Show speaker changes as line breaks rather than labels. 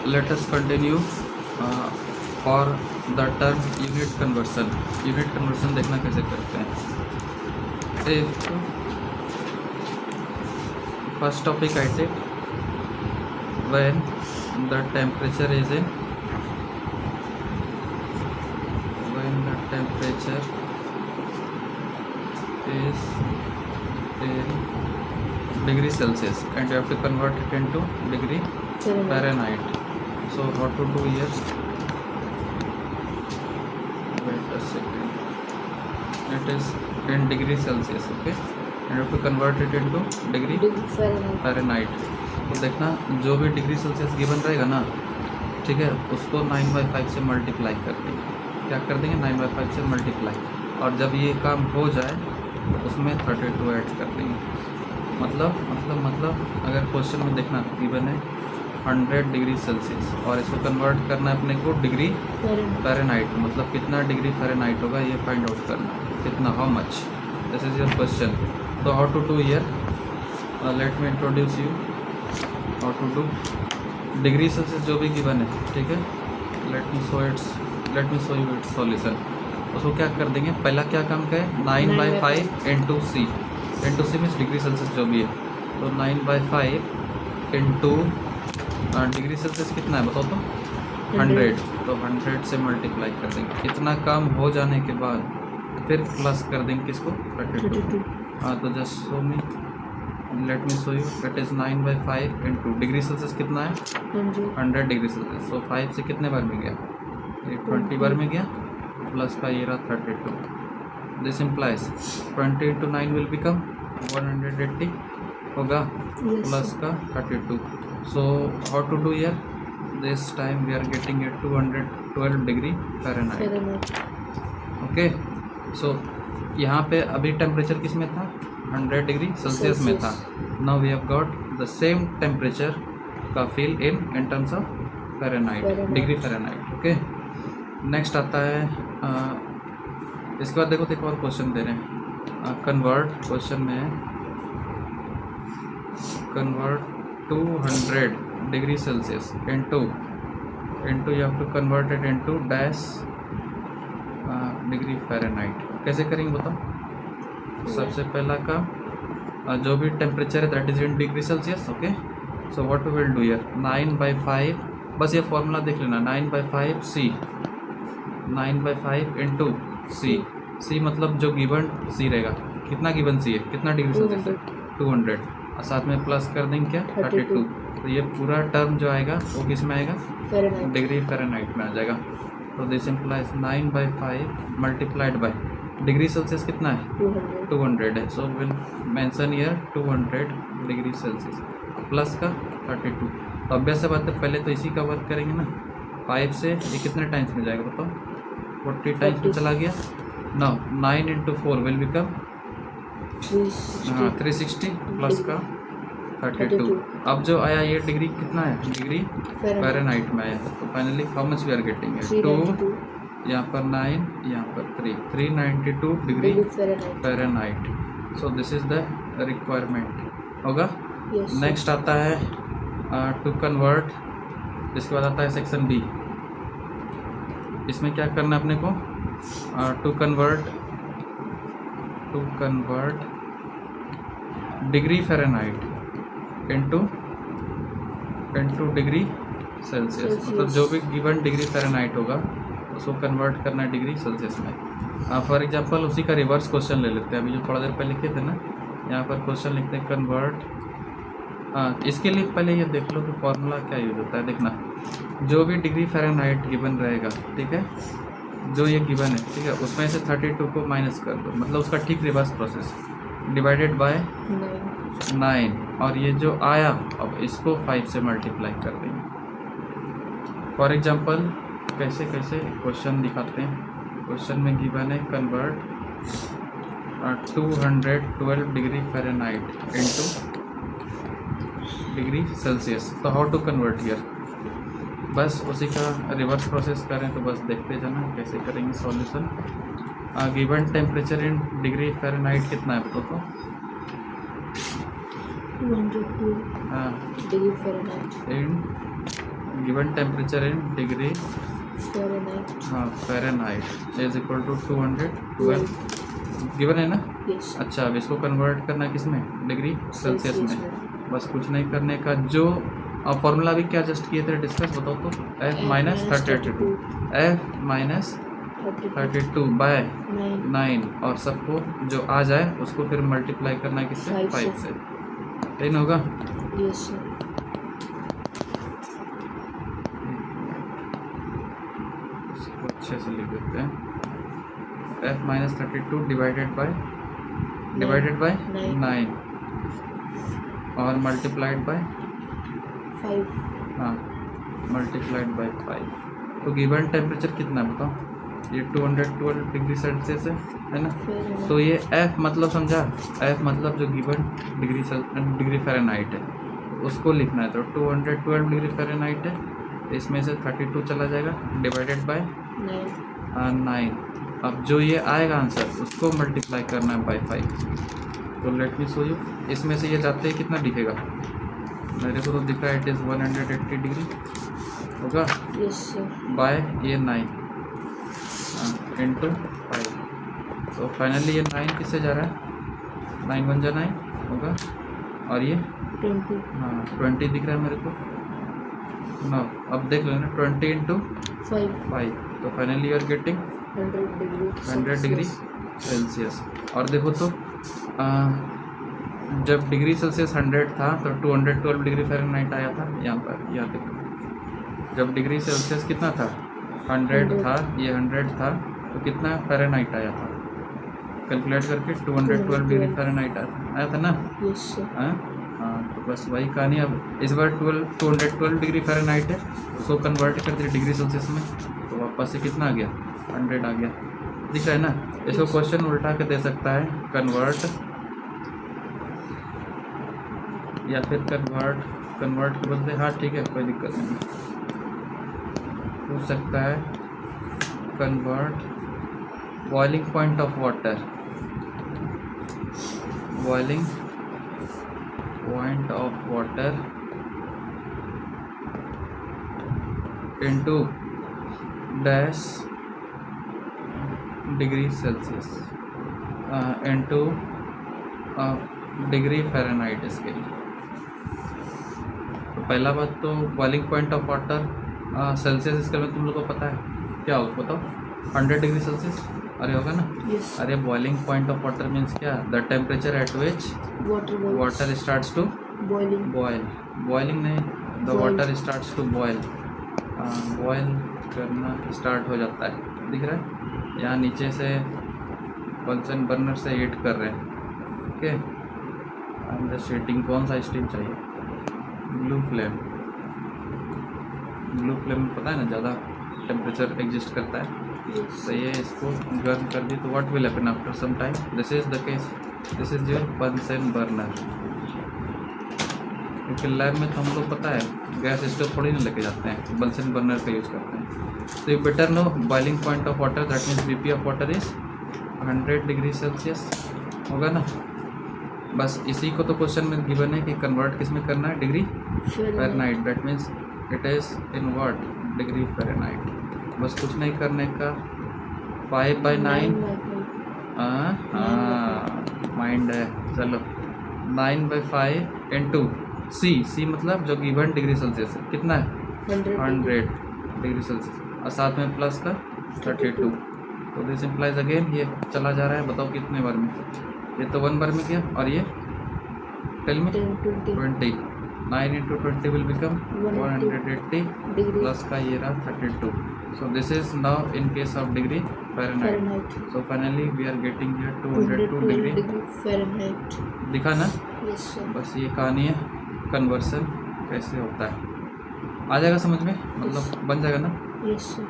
let us continue for the term unit conversion. Unit conversion देखना कैसे करते हैं. If first topic I take, when the temperature is in degree Celsius and you have to convert it into degree Fahrenheit. So what to do here? Wait a second. It is in degree Celsius, okay? And you have to convert it into degree Fahrenheit. तो देखना जो भी degree Celsius given रहेगा ना, ठीक है, उसको 9/5 से मल्टीप्लाई कर देंगे. क्या कर देंगे? 9/5 से मल्टीप्लाई. और जब ये काम हो जाए तो उसमें 32 ऐड कर देंगे. मतलब अगर क्वेश्चन में देखना गिवन है 100 डिग्री सेल्सियस और इसको कन्वर्ट करना है अपने को डिग्री फ़ारेनहाइट. मतलब कितना डिग्री फ़ारेनहाइट होगा ये फाइंड आउट करना है. कितना, how much. This is your question. तो how to do here, let me introduce you how to do. Degree Celsius जो भी गिवन है, ठीक है, let me show you its solution. उसको क्या कर देंगे, पहला क्या काम का है, 9/5 into C. Into C means degree Celsius जो भी है. तो 9/5 इंटू डिग्री सेल्सियस कितना है बताओ तो 100. तो 100 से मल्टीप्लाई कर देंगे. इतना काम हो जाने के बाद फिर प्लस कर देंगे किसको, 32. हाँ, तो just show me, late me show you. It is 9/5 into degree Celsius कितना है 100 डिग्री सेल्सियस. तो 5 से कितने बार में गया, 20 बार में गया, प्लस का ये रहा 32. This implies 20 into 9 will become 180 होगा, प्लस का 32. So how to do here, this time we are getting at 212 degree Fahrenheit. Okay, so यहाँ पे अभी टेम्परेचर किस में था, 100 डिग्री सेल्सियस में था. Now we have got the same temperature का feel in terms of Fahrenheit, degree Fahrenheit. Okay, next आता है इसके बाद देखो और क्वेश्चन दे रहे हैं. कन्वर्ट, क्वेश्चन में है convert 200 degree Celsius into you have to convert it into dash degree Fahrenheit. कैसे करेंगे बताओ. सबसे पहला का जो भी टेम्परेचर है that is in degree Celsius. Okay, so what we will do here, 9/5, बस ये फॉर्मूला देख लेना, 9/5 सी, 9/5 इंटू सी मतलब जो गिवन सी रहेगा, कितना गिवन सी है, कितना डिग्री सेल्सियस है 200, और साथ में प्लस कर देंगे क्या 32. तो ये पूरा टर्म जो आएगा वो किस में आएगा, डिग्री फ़ारेनहाइट में आ जाएगा. तो this implies 9/5 multiplied by degree Celsius कितना है 200 है. So will mention here 200 degree Celsius plus का 32. तो ऑब्वियस बात है, पहले तो इसी का वर्क करेंगे ना. 5 से ये कितने टाइम्स में जाएगा बताओ, 40 टाइम्स में चला गया. Now 9 into 4 will become 360 plus का 32. अब जो आया ये डिग्री कितना है, डिग्री फ़ारेनहाइट में आया. तो finally how much we are getting है 2, यहाँ पर 9, यहाँ पर 392 degree Fahrenheit. So this is the requirement होगा. नेक्स्ट आता है टू कन्वर्ट. इसके बाद आता है सेक्शन बी. इसमें क्या करना है अपने को, to convert degree Fahrenheit into degree Celsius. मतलब जो भी गिवन डिग्री फ़ारेनहाइट होगा उसको कन्वर्ट करना है डिग्री सेल्सियस में. फॉर एग्जांपल उसी का रिवर्स क्वेश्चन ले लेते हैं. अभी जो थोड़ा देर पहले लिखे थे ना, यहाँ पर क्वेश्चन लिखते हैं कन्वर्ट. इसके लिए पहले ये देख लो कि फॉर्मूला क्या यूज होता है. देखना, जो भी डिग्री फ़ारेनहाइट गिवन रहेगा, ठीक है, जो ये गिवन है, ठीक है, उसमें से 32 को माइनस कर दो, मतलब उसका ठीक रिवर्स प्रोसेस, डिवाइडेड बाय 9, और ये जो आया अब इसको 5 से मल्टीप्लाई कर देंगे. फॉर एग्जांपल कैसे क्वेश्चन दिखाते हैं. क्वेश्चन में गिवन है convert 212 degree Fahrenheit into degree Celsius. तो हाउ टू कन्वर्ट हियर, बस उसी का रिवर्स प्रोसेस करें. तो बस देखते जाना कैसे करेंगे solution. Given temperature in degree Fahrenheit कितना है बताओ तो
202 degree Fahrenheit
in given temperature in degree
Fahrenheit.
हाँ Fahrenheit is equal to 212 given है ना।
Yes.
अच्छा अब इसको कन्वर्ट करना है किसमें, डिग्री सेल्सियस
Celsius
में।
में.
बस कुछ नहीं करने का, जो फॉर्मूला भी क्या जस्ट किए थे डिस्कस, बताओ तो। F minus 32 F minus 32 by 9 और सबको जो आ जाए उसको फिर मल्टीप्लाई करना है किससे, 5 से। सही ना होगा।
Yes sir.
इसको अच्छे से लिख देते हैं। F माइनस 32 डिवाइडेड बाय 9 और मल्टीप्लाइड बाय
5.
हाँ मल्टीप्लाइड बाय 5। तो गिवन टेम्परेचर कितना है बताओ, ये 212 डिग्री सेल्सियस है ना।
Fahrenheit.
तो ये F मतलब समझा, F मतलब जो गिवन डिग्री फ़ारेनहाइट है उसको लिखना है। तो 212 डिग्री फ़ारेनहाइट है, इसमें से 32 चला जाएगा डिवाइडेड बाय 9। अब जो ये आएगा आंसर उसको मल्टीप्लाई करना है बाय 5। तो लेट मी शो यू, इसमें से ये जाते ही कितना दिखेगा, मेरे को तो दिख रहा है इट इज़ 180 डिग्री होगा
Yes sir.
बाय ये 9 इंटू 5। तो फाइनली ये 9 किससे जा रहा है, 9 1 जा 9 होगा और ये
20.
हाँ 20 दिख रहा है मेरे को ना। अब देख लो ना 20 इंटू
5.
5। तो finally you are getting 100 degree Celsius. और देखो तो जब डिग्री सेल्सियस 100 था तो 212 डिग्री फ़ारेनहाइट आया था। यहाँ पर यहाँ देखो, जब डिग्री सेल्सियस कितना था 100 था, ये 100 था, तो कितना फ़ारेनहाइट आया था, कैलकुलेट करके 212 डिग्री फ़ारेनहाइट आया था ना।
Yes sir.
हाँ तो बस वही कहानी। अब इस बार 212 डिग्री फ़ारेनहाइट है, उसको कन्वर्ट कर दिया डिग्री सेल्सियस में, तो वापस से कितना आ गया, 100 आ गया। दिख रहा है ना। इसको क्वेश्चन उल्टा के दे सकता है, कन्वर्ट या फिर कन्वर्ट के बदले, हाँ ठीक है कोई दिक्कत नहीं, पूछ सकता है convert boiling point of water, boiling point of water into dash degree Celsius into degree Fahrenheit. इसके लिए तो पहला बात तो boiling point of water Celsius, इसके में तुम लोग को पता है क्या होगा बताओ, 100 डिग्री सेल्सियस। अरे होगा ना।
Yes.
अरे boiling point of water means क्या, the temperature at which water starts to
Boiling.
Boiling नहीं, the water starts to boil करना स्टार्ट हो जाता है। दिख रहा है, यहाँ नीचे से बंसन बर्नर से हीट कर रहे हैं। Okay I am just heating. कौन सा स्टीम चाहिए, ब्लू फ्लेम में पता है ना ज़्यादा टेम्परेचर एग्जिस्ट करता है।
Yes.
तो ये इसको गर्म कर दी तो what will happen after some time, this is the case, this is your Bunsen burner. क्योंकि लैब में तो हम लोग पता है गैस स्टोव थोड़ी नहीं लेके जाते हैं, बंसन बर्नर का यूज़ करते हैं। तो you better know boiling point of water, that means BP of water is 100 degree Celsius होगा ना। बस इसी को तो क्वेश्चन में गिवन है कि कन्वर्ट किस में करना है, degree Fahrenheit, that means it is in what, degree Fahrenheit. बस कुछ नहीं करने का, 5/9 माइंड है। चलो 9/5 इंटू सी मतलब जो गिवन डिग्री सेल्सियस है कितना है 100 डिग्री सेल्सियस, और साथ में प्लस का 32। तो दिस इम्प्लाइज अगेन ये चला जा रहा है, बताओ कितने बार में, ये तो 1 बार में किया, और ये टेल में 20। 9 इंटू 20 विल बिकम 180 प्लस का ये रहा 32। So this is now in case of degree Fahrenheit. So finally we are getting here 202 degree
Fahrenheit.
दिखा ना।
Yes sir.
बस ये कहानी है, कन्वर्सन कैसे होता है, आ जाएगा समझ में, मतलब बन जाएगा ना।
Yes sir.